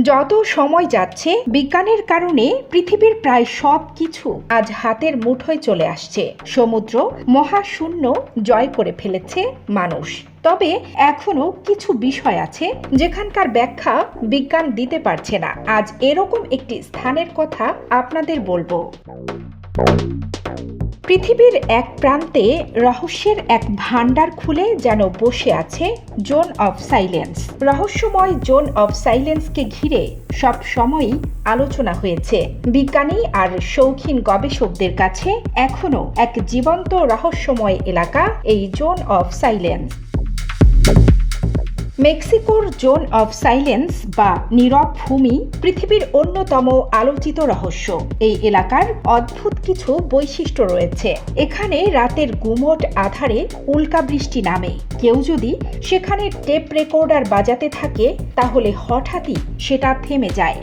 যত সময় যাচ্ছে বিজ্ঞানের কারণে পৃথিবীর প্রায় সব কিছু আজ হাতের মুঠোয় চলে আসছে। সমুদ্র মহাশূন্য জয় করে ফেলেছে মানুষ। তবে এখনো কিছু বিষয় আছে যেখানকার ব্যাখ্যা বিজ্ঞান দিতে পারছে না। আজ এরকম একটি স্থানের কথা আপনাদের বলবো। পৃথিবীর এক প্রান্তে রহস্যের এক ভান্ডার খুলে যেন বসে আছে জোন অফ সাইলেন্স। রহস্যময় জোন অফ সাইলেন্সকে ঘিরে সব সময়ই আলোচনা হয়েছে। বিজ্ঞানী আর শৌখিন গবেষকদের কাছে এখনো এক জীবন্ত রহস্যময় এলাকা এই জোন অফ সাইলেন্স। মেক্সিকোর জোন অফ সাইলেন্স বা নীরব ভূমি পৃথিবীর অন্যতম আলোচিত রহস্য। এই এলাকার অদ্ভুত কিছু বৈশিষ্ট্য রয়েছে। এখানে রাতের গুমোট আধারে উল্কাবৃষ্টি নামে। কেউ যদি সেখানে টেপ রেকর্ডার বাজাতে থাকে তাহলে হঠাৎই সেটা থেমে যায়।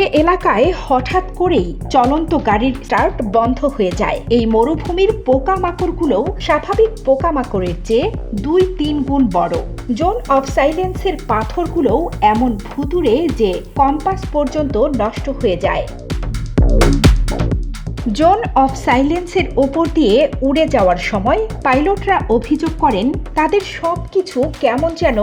এ এলাকায় হঠাৎ করেই চলন্ত গাড়ির স্টার্ট বন্ধ হয়ে যায়। এই মরুভূমির পোকামাকড়গুলো স্বাভাবিক পোকামাকড়ের চেয়ে 2-3 গুণ বড়। জোন অফ সাইলেন্সের পাথরগুলোও এমন ভুতুড়ে যে কম্পাস পর্যন্ত নষ্ট হয়ে যায়। জোন অফ সাইলেন্সের ওপর দিয়ে উড়ে যাওয়ার সময় পাইলটরা অভিযোগ করেন তাদের সবকিছু কেমন যেন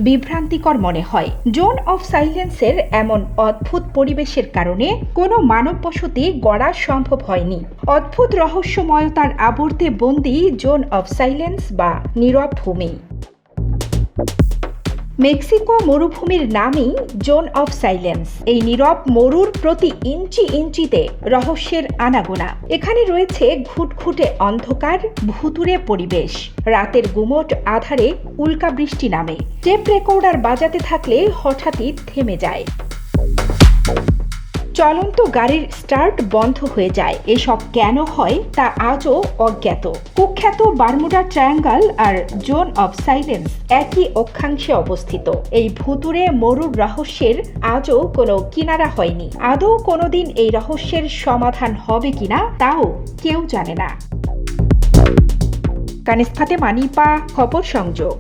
বিভ্রান্তিকর মনে হয়। জোন অফ সাইলেন্সের এমন অদ্ভুত পরিবেশের কারণে কোনো মানব বসতি গড়া সম্ভব হয়নি। অদ্ভুত রহস্যময়তার আবর্তে বন্দী জোন অফ সাইলেন্স বা নীরব ভূমি। মেক্সিকো মরুভূমির নামই জোন অফ সাইলেন্স। এই নীরব মরুর প্রতি ইঞ্চি ইঞ্চিতে রহস্যের আনাগোনা। এখানে রয়েছে ঘুটঘুটে অন্ধকার, ভুতুড়ে পরিবেশ। রাতের গুমোট আধারে উল্কাবৃষ্টি নামে। টেপ রেকর্ডার বাজাতে থাকলে হঠাৎই থেমে যায়। চলন্ত গাড়ির স্টার্ট বন্ধ হয়ে যায়। এসব কেন হয় তা আজও অজ্ঞাত। কুখ্যাত বারমুডা ট্রায়াঙ্গল আর জোন অফ সাইলেন্স একই অক্ষাংশে অবস্থিত। এই ভুতুড়ে মরুর রহস্যের আজও কোনো কিনারা হয়নি। আদৌ কোনোদিন এই রহস্যের সমাধান হবে কিনা তাও কেউ জানে না। কানিজ ফাতেমা, নিপা, খবর সংযোগ।